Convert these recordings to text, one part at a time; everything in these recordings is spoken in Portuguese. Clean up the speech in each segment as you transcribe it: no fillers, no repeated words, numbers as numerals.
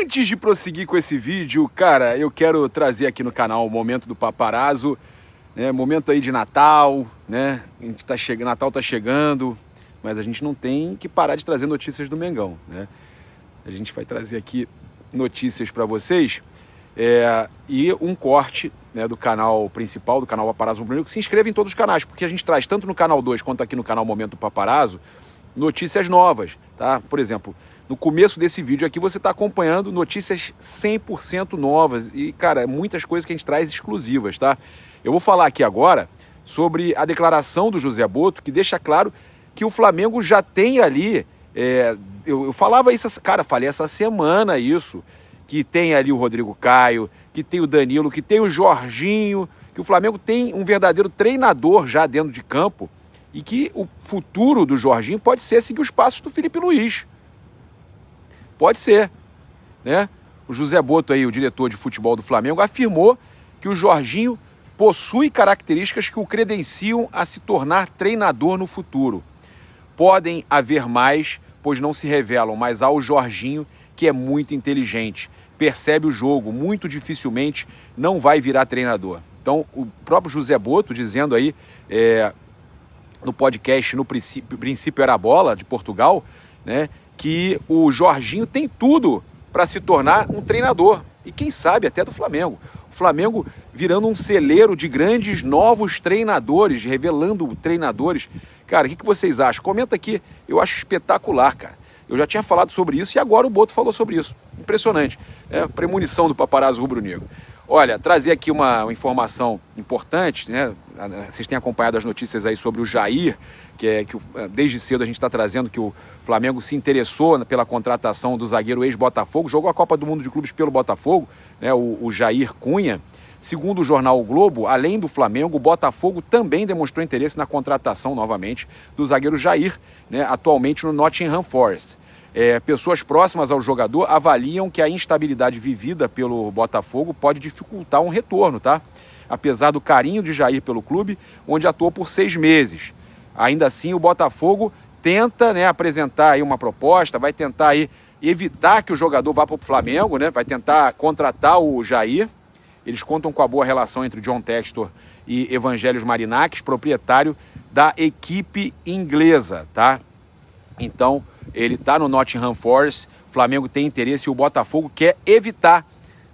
Antes de prosseguir com esse vídeo, cara, eu quero trazer aqui no canal o Momento do Paparazzo, né? Momento aí de Natal, né? A gente tá chegando, Natal tá chegando, mas a gente não tem que parar de trazer notícias do Mengão, né? A gente vai trazer aqui notícias para vocês e um corte, né, do canal principal, do canal Paparazzo Rubro Negro, que se inscreva em todos os canais, porque a gente traz tanto no canal 2 quanto aqui no canal Momento do Paparazzo notícias novas, tá? Por exemplo, no começo desse vídeo aqui você está acompanhando notícias 100% novas e, cara, muitas coisas que a gente traz exclusivas, tá? Eu vou falar aqui agora sobre a declaração do José Botto, que deixa claro que o Flamengo já tem ali, eu falava isso, cara, falei essa semana isso, que tem ali o Rodrigo Caio, que tem o Danilo, que tem o Jorginho, que o Flamengo tem um verdadeiro treinador já dentro de campo e que o futuro do Jorginho pode ser seguir os passos do Felipe Luiz. Pode ser, né? O José Botto aí, o diretor de futebol do Flamengo, afirmou que o Jorginho possui características que o credenciam a se tornar treinador no futuro. Podem haver mais, pois não se revelam, mas há o Jorginho, que é muito inteligente, percebe o jogo, muito dificilmente não vai virar treinador. Então, o próprio José Botto dizendo aí, no podcast No Princípio Era a Bola, de Portugal, né, que o Jorginho tem tudo para se tornar um treinador, e quem sabe até do Flamengo. O Flamengo virando um celeiro de grandes novos treinadores, revelando treinadores. Cara, o que vocês acham? Comenta aqui, eu acho espetacular, cara. Eu já tinha falado sobre isso e agora o Botto falou sobre isso. Impressionante, né? Premonição do Paparazzo Rubro Negro. Olha, trazer aqui uma informação importante, né? Vocês têm acompanhado as notícias aí sobre o Jair, que desde cedo a gente está trazendo que o Flamengo se interessou pela contratação do zagueiro ex-Botafogo, jogou a Copa do Mundo de Clubes pelo Botafogo, né? O Jair Cunha. Segundo o jornal O Globo, além do Flamengo, o Botafogo também demonstrou interesse na contratação, novamente, do zagueiro Jair, né, atualmente no Nottingham Forest. Pessoas próximas ao jogador avaliam que a instabilidade vivida pelo Botafogo pode dificultar um retorno, tá? Apesar do carinho de Jair pelo clube, onde atuou por 6 meses. Ainda assim, o Botafogo tenta, né, apresentar aí uma proposta, vai tentar aí evitar que o jogador vá para o Flamengo, né, vai tentar contratar o Jair. Eles contam com a boa relação entre John Textor e Evangelos Marinakis, proprietário da equipe inglesa, tá? Então, ele está no Nottingham Forest, o Flamengo tem interesse e o Botafogo quer evitar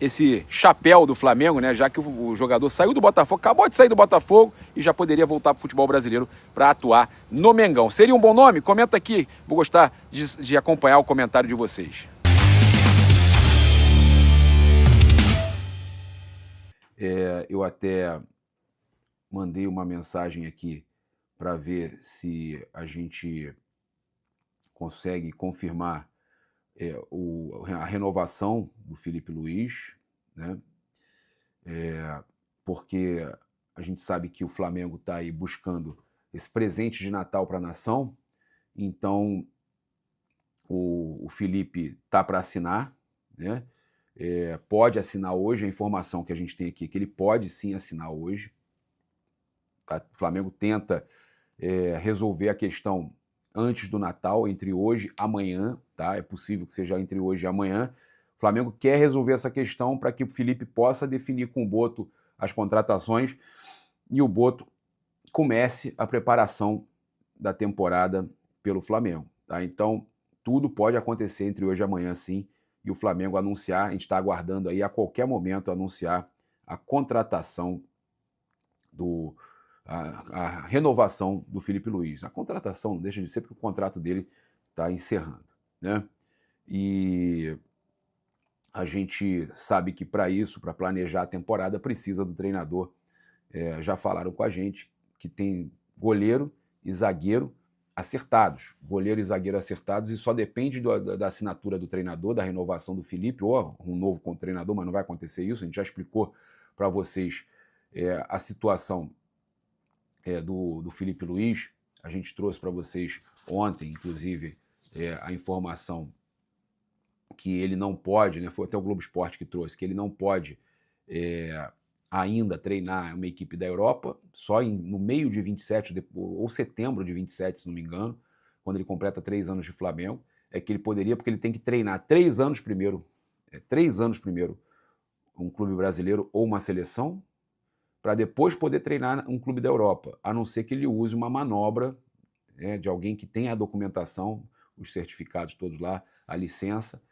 esse chapéu do Flamengo, né? Já que o jogador saiu do Botafogo, acabou de sair do Botafogo e já poderia voltar para o futebol brasileiro para atuar no Mengão. Seria um bom nome? Comenta aqui, vou gostar de acompanhar o comentário de vocês. Eu até mandei uma mensagem aqui para ver se a gente consegue confirmar a renovação do Felipe Luiz, né? Porque a gente sabe que o Flamengo está aí buscando esse presente de Natal para a nação, então o Felipe está para assinar, né? Pode assinar hoje, a informação que a gente tem aqui é que ele pode sim assinar hoje. Tá? O Flamengo tenta resolver a questão antes do Natal, entre hoje e amanhã, tá? É possível que seja entre hoje e amanhã. O Flamengo quer resolver essa questão para que o Felipe possa definir com o Botto as contratações e o Botto comece a preparação da temporada pelo Flamengo, tá? Então, tudo pode acontecer entre hoje e amanhã, sim, e o Flamengo anunciar, a gente está aguardando aí a qualquer momento anunciar a contratação a renovação do Felipe Luiz. A contratação não deixa de ser porque o contrato dele está encerrando, né? E a gente sabe que para isso, para planejar a temporada, precisa do treinador. Já falaram com a gente que tem goleiro e zagueiro acertados, goleiro e zagueiro acertados, e só depende da assinatura do treinador, da renovação do Felipe, ou um novo com o treinador, mas não vai acontecer isso, a gente já explicou para vocês a situação do Felipe Luiz. A gente trouxe para vocês ontem, inclusive, a informação que ele não pode, né, foi até o Globo Esporte que trouxe, que ele não pode ainda treinar uma equipe da Europa, só no meio de 27, ou setembro de 27, se não me engano, quando ele completa 3 anos de Flamengo, é que ele poderia, porque ele tem que treinar 3 anos primeiro 3 anos primeiro um clube brasileiro ou uma seleção, para depois poder treinar um clube da Europa, a não ser que ele use uma manobra, de alguém que tenha a documentação, os certificados todos lá, a licença,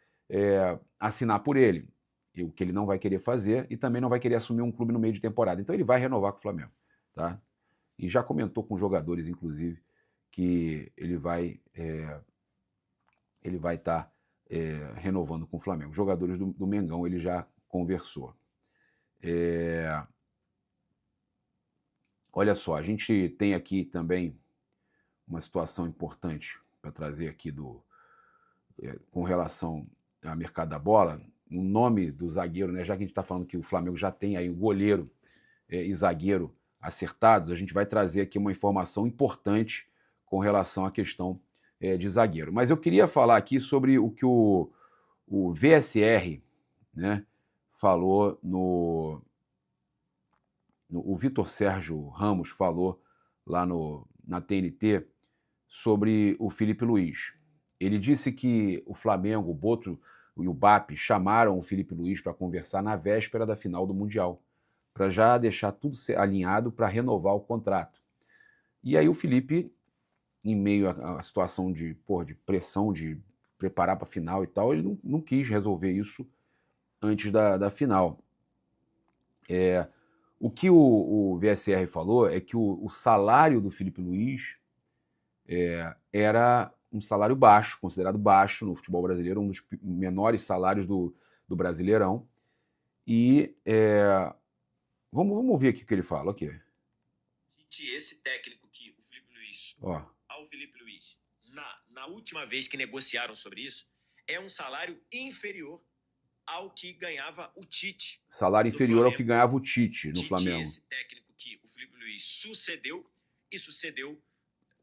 assinar por ele, o que ele não vai querer fazer, e também não vai querer assumir um clube no meio de temporada. Então ele vai renovar com o Flamengo, tá? E já comentou com jogadores, inclusive, que ele vai estar renovando com o Flamengo. Jogadores do Mengão ele já conversou. Olha só, a gente tem aqui também uma situação importante para trazer aqui com relação ao mercado da bola. O nome do zagueiro, né, já que a gente está falando que o Flamengo já tem aí o goleiro e zagueiro acertados, a gente vai trazer aqui uma informação importante com relação à questão de zagueiro. Mas eu queria falar aqui sobre o que o VSR, né, falou o Vitor Sérgio Ramos falou lá na TNT sobre o Felipe Luiz. Ele disse que o Flamengo, o Boto e o BAP chamaram o Felipe Luiz para conversar na véspera da final do Mundial, para já deixar tudo alinhado para renovar o contrato. E aí o Felipe, em meio à situação de pressão, de preparar para a final e tal, ele não quis resolver isso antes da final. O que o VSR falou é que o salário do Felipe Luiz era um salário baixo, considerado baixo no futebol brasileiro, um dos menores salários do Brasileirão. E vamos ouvir aqui o que ele fala. Okay. Esse técnico que o Felipe Luiz, ao Felipe Luiz, na última vez que negociaram sobre isso, é um salário inferior ao que ganhava o Tite. Salário inferior ao que ganhava o Tite no Flamengo. Esse técnico que o Felipe Luiz sucedeu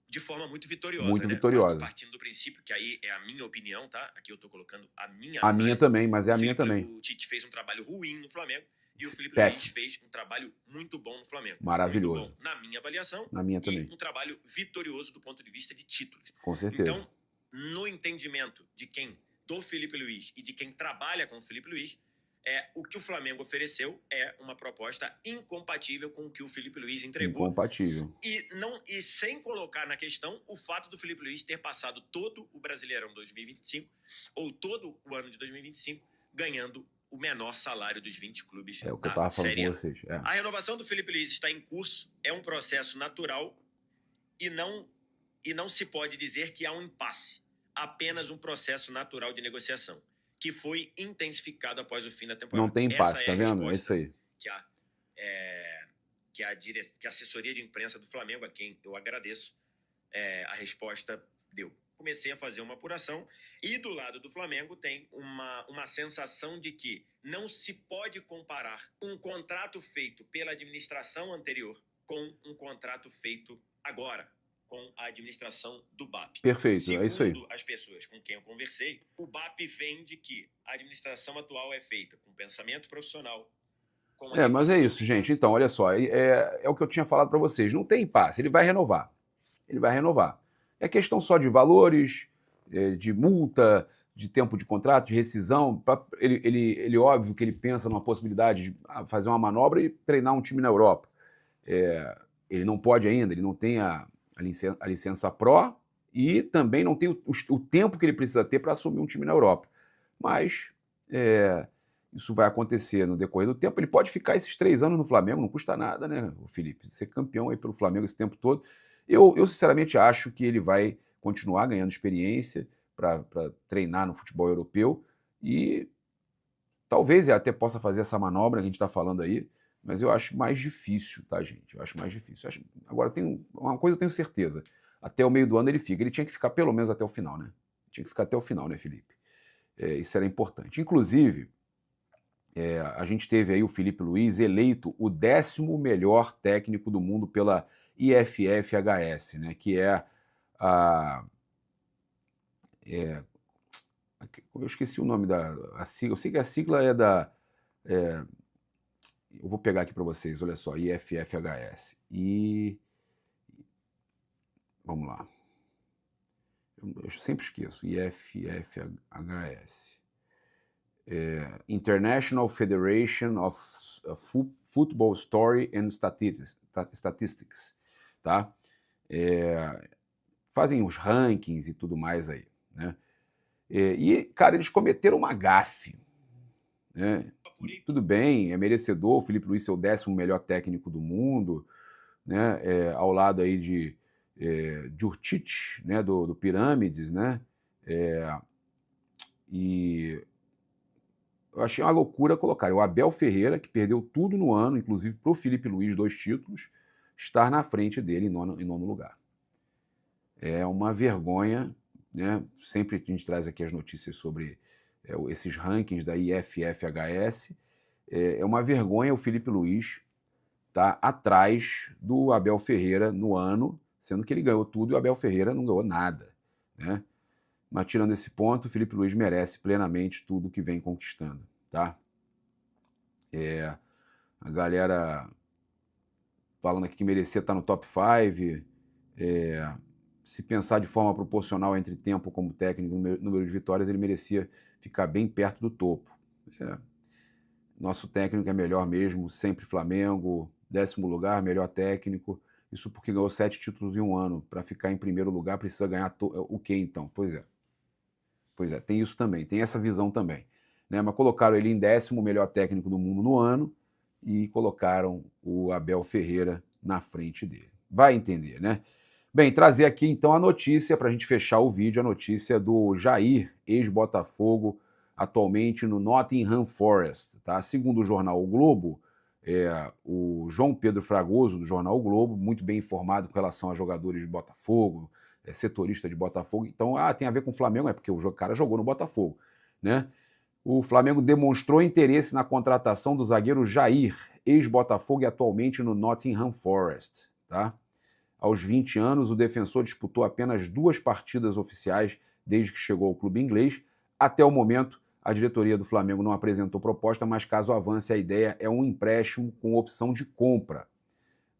de forma muito vitoriosa. Muito vitoriosa. Partindo do princípio, que aí é a minha opinião, tá? Aqui eu tô colocando a minha análise. A minha também, mas é a minha também. O Tite fez um trabalho ruim no Flamengo e o Felipe Luiz fez um trabalho muito bom no Flamengo. Maravilhoso. Muito bom, na minha avaliação. Na minha também. Um trabalho vitorioso do ponto de vista de títulos. Com certeza. Então, no entendimento do Felipe Luiz e de quem trabalha com o Felipe Luiz, o que o Flamengo ofereceu é uma proposta incompatível com o que o Felipe Luiz entregou. Incompatível. E sem colocar na questão o fato do Felipe Luiz ter passado todo o Brasileirão 2025 ou todo o ano de 2025 ganhando o menor salário dos 20 clubes. É o que eu estava falando com vocês. A renovação do Felipe Luiz está em curso, é um processo natural e não se pode dizer que há um impasse. Apenas um processo natural de negociação, que foi intensificado após o fim da temporada. Não tem impasse, tá vendo? É isso aí. Que a assessoria de imprensa do Flamengo, a quem eu agradeço, a resposta deu. Comecei a fazer uma apuração e do lado do Flamengo tem uma sensação de que não se pode comparar um contrato feito pela administração anterior com um contrato feito agora, com a administração do BAP. Perfeito, Segundo é isso aí. As pessoas com quem eu conversei, o BAP vende que a administração atual é feita com pensamento profissional. Mas é isso, gente. Então, olha só, é o que eu tinha falado para vocês. Não tem impasse, ele vai renovar. Ele vai renovar. É questão só de valores, de multa, de tempo de contrato, de rescisão. Ele óbvio que ele pensa numa possibilidade de fazer uma manobra e treinar um time na Europa. Ele não pode ainda, ele não tem a licença Pro e também não tem o tempo que ele precisa ter para assumir um time na Europa. Mas isso vai acontecer no decorrer do tempo. Ele pode ficar esses 3 anos no Flamengo, não custa nada, né, o Felipe? Ser campeão aí pelo Flamengo esse tempo todo. Eu sinceramente acho que ele vai continuar ganhando experiência para treinar no futebol europeu e talvez ele até possa fazer essa manobra que a gente está falando aí, mas eu acho mais difícil, tá, gente? Eu acho mais difícil. Agora, uma coisa eu tenho certeza. Até o meio do ano ele fica. Ele tinha que ficar pelo menos até o final, né? Tinha que ficar até o final, né, Felipe? Isso era importante. Inclusive, a gente teve aí o Felipe Luiz eleito o 10º melhor técnico do mundo pela IFFHS, né? Que eu esqueci o nome da sigla. Eu sei que a sigla é da... eu vou pegar aqui para vocês, olha só, IFFHS. Vamos lá. Eu sempre esqueço, IFFHS. International Federation of Football Story and Statistics, tá? Fazem os rankings e tudo mais aí, né? E, cara, eles cometeram uma gafe, né? Tudo bem, é merecedor o Filipe Luís ser o 10º melhor técnico do mundo, né? Ao lado aí de Djurčić, né? do Pirâmides, né? E eu achei uma loucura colocar o Abel Ferreira, que perdeu tudo no ano, inclusive para o Filipe Luís, 2 títulos, estar na frente dele em nono lugar. É uma vergonha, né? Sempre a gente traz aqui as notícias sobre esses rankings da IFFHS. É uma vergonha o Filipe Luís estar atrás do Abel Ferreira no ano, sendo que ele ganhou tudo e o Abel Ferreira não ganhou nada, né? Mas tirando esse ponto, o Filipe Luís merece plenamente tudo que vem conquistando, tá? A galera falando aqui que merecia estar no top 5, se pensar de forma proporcional entre tempo como técnico e número de vitórias, ele merecia ficar bem perto do topo. Nosso técnico é melhor mesmo, sempre Flamengo, 10º lugar, melhor técnico. Isso porque ganhou 7 títulos em um ano. Para ficar em primeiro lugar, precisa ganhar o quê, então? Pois é, tem isso também, tem essa visão também, né? Mas colocaram ele em 10º melhor técnico do mundo no ano e colocaram o Abel Ferreira na frente dele. Vai entender, né? Bem, trazer aqui então a notícia, para a gente fechar o vídeo, a notícia do Jair, ex-Botafogo, atualmente no Nottingham Forest, tá? Segundo o jornal O Globo, o João Pedro Fragoso, do jornal O Globo, muito bem informado com relação a jogadores de Botafogo, setorista de Botafogo, então, tem a ver com o Flamengo, porque o cara jogou no Botafogo, né? O Flamengo demonstrou interesse na contratação do zagueiro Jair, ex-Botafogo e atualmente no Nottingham Forest, tá? Aos 20 anos, o defensor disputou apenas 2 partidas oficiais desde que chegou ao clube inglês. Até o momento, a diretoria do Flamengo não apresentou proposta, mas caso avance, a ideia é um empréstimo com opção de compra.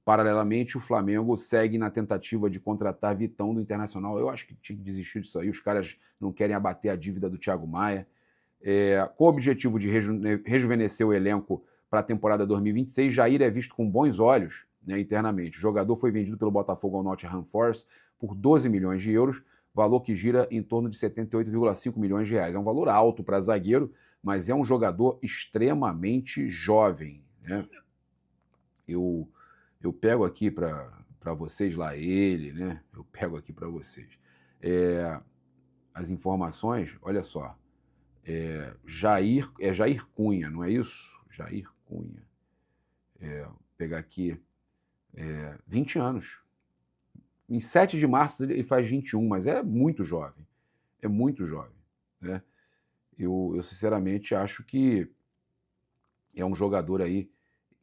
Paralelamente, o Flamengo segue na tentativa de contratar Vitão do Internacional. Eu acho que tinha que desistir disso aí. Os caras não querem abater a dívida do Thiago Maia. Com o objetivo de rejuvenescer o elenco para a temporada 2026, Jair é visto com bons olhos, né, internamente. O jogador foi vendido pelo Botafogo ao Nottingham Forest por 12 milhões de euros, valor que gira em torno de 78,5 milhões de reais. É um valor alto para zagueiro, mas é um jogador extremamente jovem, né? Eu pego aqui para vocês lá ele, né? Eu pego aqui para vocês. As informações, olha só. Jair Cunha, não é isso? Jair Cunha. Vou pegar aqui. 20 anos. Em 7 de março ele faz 21, mas é muito jovem. É muito jovem, né? Eu sinceramente acho que é um jogador aí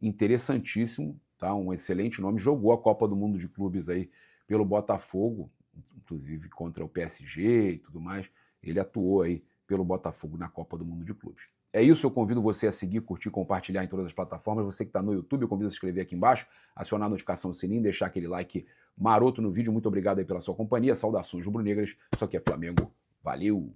interessantíssimo, tá? Um excelente nome, jogou a Copa do Mundo de Clubes aí pelo Botafogo, inclusive contra o PSG e tudo mais. Ele atuou aí pelo Botafogo na Copa do Mundo de Clubes. É isso, eu convido você a seguir, curtir, compartilhar em todas as plataformas. Você que está no YouTube, eu convido a se inscrever aqui embaixo, acionar a notificação do sininho, deixar aquele like maroto no vídeo. Muito obrigado aí pela sua companhia. Saudações rubro-negras. Isso aqui é Flamengo. Valeu!